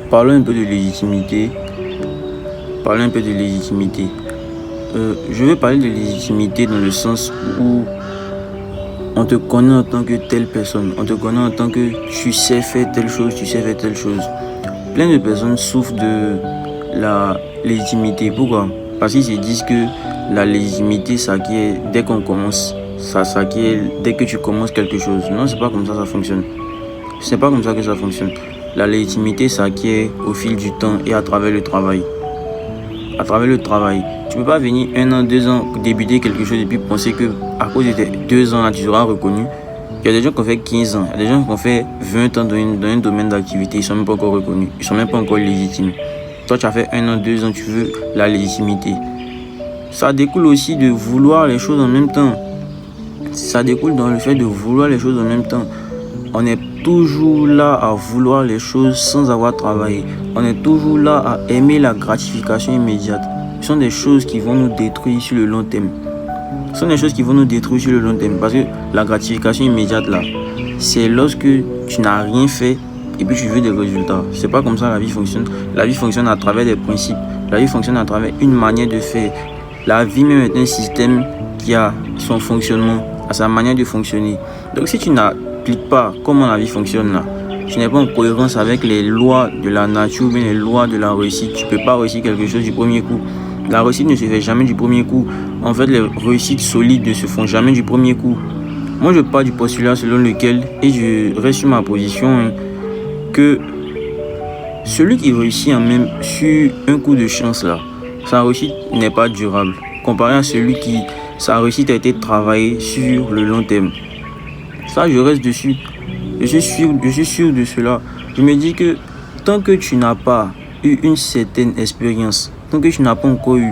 Parlons un peu de légitimité. Parlons un peu de légitimité. Je veux parler de légitimité dans le sens où on te connaît en tant que telle personne. On te connaît en tant que tu sais faire telle chose, tu sais faire telle chose. Plein de personnes souffrent de la légitimité. Pourquoi? Parce qu'ils se disent que la légitimité s'acquiert dès qu'on commence. Ça s'acquiert dès que tu commences quelque chose. Non, c'est pas comme ça fonctionne. C'est pas comme ça que ça fonctionne. La légitimité s'acquiert au fil du temps et à travers le travail. À travers le travail. Tu peux pas venir 1 an, 2 ans, débuter quelque chose et puis penser que à cause de tes 2 ans là, tu seras reconnu. Il y a des gens qui ont fait 15 ans, il y a des gens qui ont fait 20 ans dans un domaine d'activité, ils sont même pas encore reconnus, ils sont même pas encore légitimes. Toi, tu as fait 1 an, 2 ans, tu veux la légitimité. Ça découle aussi de vouloir les choses en même temps. Ça découle dans le fait de vouloir les choses en même temps. On est toujours là à vouloir les choses sans avoir travaillé. On est toujours là à aimer la gratification immédiate. Ce sont des choses qui vont nous détruire sur le long terme. Ce sont des choses qui vont nous détruire sur le long terme. Parce que la gratification immédiate là, c'est lorsque tu n'as rien fait et puis tu veux des résultats. C'est pas comme ça la vie fonctionne. La vie fonctionne à travers des principes. La vie fonctionne à travers une manière de faire. La vie même est un système qui a son fonctionnement, à sa manière de fonctionner. Donc si tu n'appliques pas comment la vie fonctionne là, tu n'es pas en cohérence avec les lois de la nature ou bien les lois de la réussite, tu ne peux pas réussir quelque chose du premier coup. La réussite ne se fait jamais du premier coup. En fait, les réussites solides ne se font jamais du premier coup. Moi, je pars du postulat selon lequel, et je reste sur ma position, que celui qui réussit en même sur un coup de chance là, sa réussite n'est pas durable. Comparé à celui qui, sa réussite a été travaillée sur le long terme. Ça, je reste dessus. Je suis sûr de cela. Je me dis que tant que tu n'as pas eu une certaine expérience, tant que tu n'as pas encore eu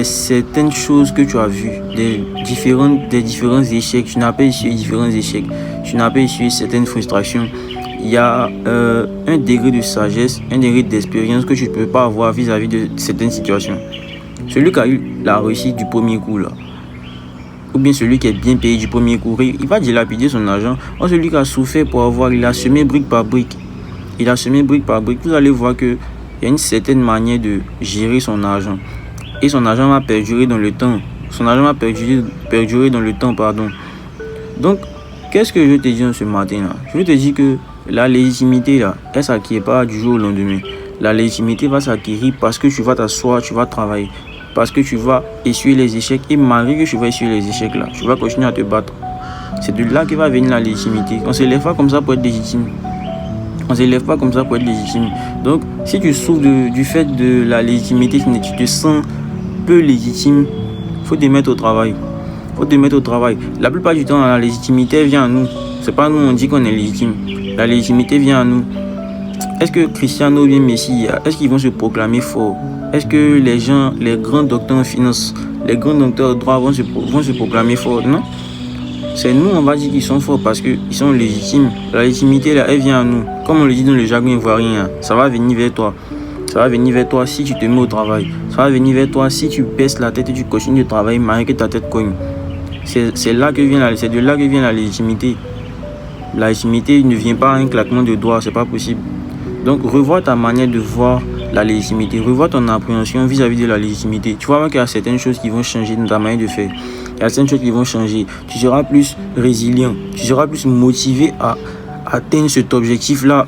certaines choses que tu as vues, des différents échecs, tu n'as pas essuyé différents échecs, tu n'as pas essuyé certaines frustrations, il y a un degré de sagesse, un degré d'expérience que tu ne peux pas avoir vis-à-vis de certaines situations. Celui qui a eu la réussite du premier coup là, ou bien celui qui est bien payé du premier coup, il va dilapider son argent. Or, celui qui a souffert pour avoir, il a semé brique par brique. Il a semé brique par brique. Vous allez voir qu'il y a une certaine manière de gérer son argent. Et son argent va perdurer dans le temps. Son argent va perdurer dans le temps, pardon. Donc, qu'est-ce que je te dis ce matin là? Je te dis que la légitimité là, elle ne s'acquiert pas du jour au lendemain. La légitimité va s'acquérir parce que tu vas t'asseoir, tu vas travailler. Parce que tu vas essuyer les échecs et malgré que tu vas essuyer les échecs là, tu vas continuer à te battre. C'est de là que va venir la légitimité. On ne se lève pas comme ça pour être légitime. On ne se lève pas comme ça pour être légitime. Donc, si tu souffres du fait de la légitimité, tu te sens peu légitime, il faut te mettre au travail. Faut te mettre au travail. La plupart du temps, la légitimité vient à nous. C'est pas nous, on dit qu'on est légitime. La légitimité vient à nous. Est-ce que Cristiano ou bien Messi, est-ce qu'ils vont se proclamer forts? Est-ce que les gens, les grands docteurs en finance, les grands docteurs de droit vont se proclamer forts? Non. C'est nous, on va dire qu'ils sont forts parce qu'ils sont légitimes. La légitimité, là, elle vient à nous. Comme on le dit dans le jargon ivoirien, ça va venir vers toi. Ça va venir vers toi si tu te mets au travail. Ça va venir vers toi si tu baisses la tête et tu continues de travailler malgré que ta tête cogne. C'est là que vient c'est de là que vient la légitimité. La légitimité ne vient pas à un claquement de doigts, c'est pas possible. Donc, revois ta manière de voir la légitimité. Revois ton appréhension vis-à-vis de la légitimité. Tu vas voir qu'il y a certaines choses qui vont changer dans ta manière de faire. Il y a certaines choses qui vont changer. Tu seras plus résilient. Tu seras plus motivé à atteindre cet objectif-là.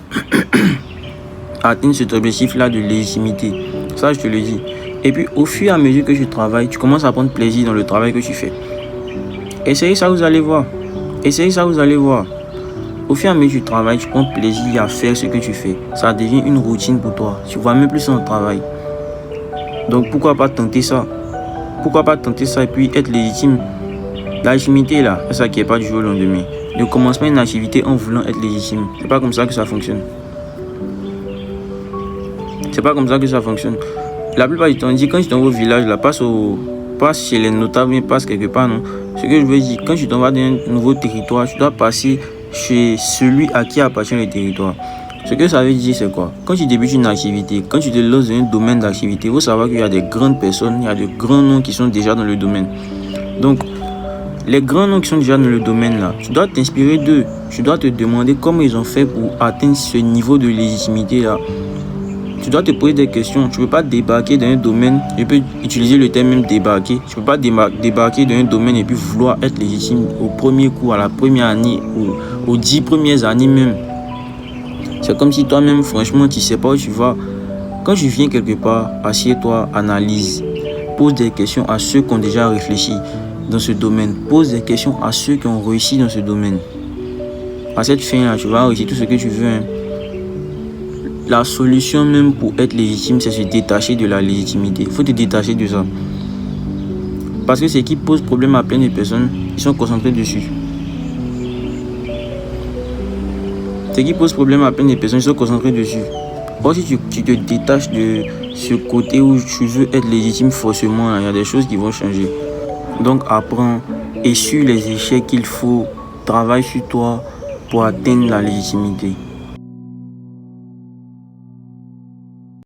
Atteindre cet objectif-là de légitimité. Ça, je te le dis. Et puis, au fur et à mesure que tu travailles, tu commences à prendre plaisir dans le travail que tu fais. Essayez ça, vous allez voir. Essayez ça, vous allez voir. Au fur et à mesure du travail, tu prends plaisir à faire ce que tu fais. Ça devient une routine pour toi. Tu vois même plus ton travail. Donc pourquoi pas tenter ça? Pourquoi pas tenter ça et puis être légitime? La légitimité là, c'est ça qui n'est pas du jour au lendemain. Ne commence pas une activité en voulant être légitime. C'est pas comme ça que ça fonctionne. C'est pas comme ça que ça fonctionne. La plupart du temps, on dit quand tu t'en vas au village, là, passe chez les notables, mais passe quelque part, non? Ce que je veux dire, quand tu t'en vas dans un nouveau territoire, tu dois passer chez celui à qui appartient le territoire. Ce que ça veut dire, c'est quoi? Quand tu débutes une activité, quand tu te lances dans un domaine d'activité, il faut savoir qu'il y a des grandes personnes, il y a de grands noms qui sont déjà dans le domaine. Donc, Les grands noms qui sont déjà dans le domaine là, tu dois t'inspirer d'eux. Tu dois te demander comment ils ont fait pour atteindre ce niveau de légitimité là. Tu dois te poser des questions. Tu ne peux pas débarquer dans un domaine, je peux utiliser le terme même débarquer. Tu ne peux pas débarquer dans un domaine et puis vouloir être légitime au premier coup, à la première année, aux 10 premières années même. C'est comme si toi-même, franchement, tu ne sais pas où tu vas. Quand tu viens quelque part, assieds-toi, analyse. Pose des questions à ceux qui ont déjà réfléchi dans ce domaine. Pose des questions à ceux qui ont réussi dans ce domaine. À cette fin-là, tu vas réussir tout ce que tu veux. La solution même pour être légitime, c'est se détacher de la légitimité. Il faut te détacher de ça. Parce que ce qui pose problème à plein de personnes, ils sont concentrés dessus. Ce qui pose problème à plein de personnes, ils sont concentrés dessus. Or, si tu te détaches de ce côté où tu veux être légitime forcément, il y a des choses qui vont changer. Donc, apprends, essuie les échecs qu'il faut, travaille sur toi pour atteindre la légitimité.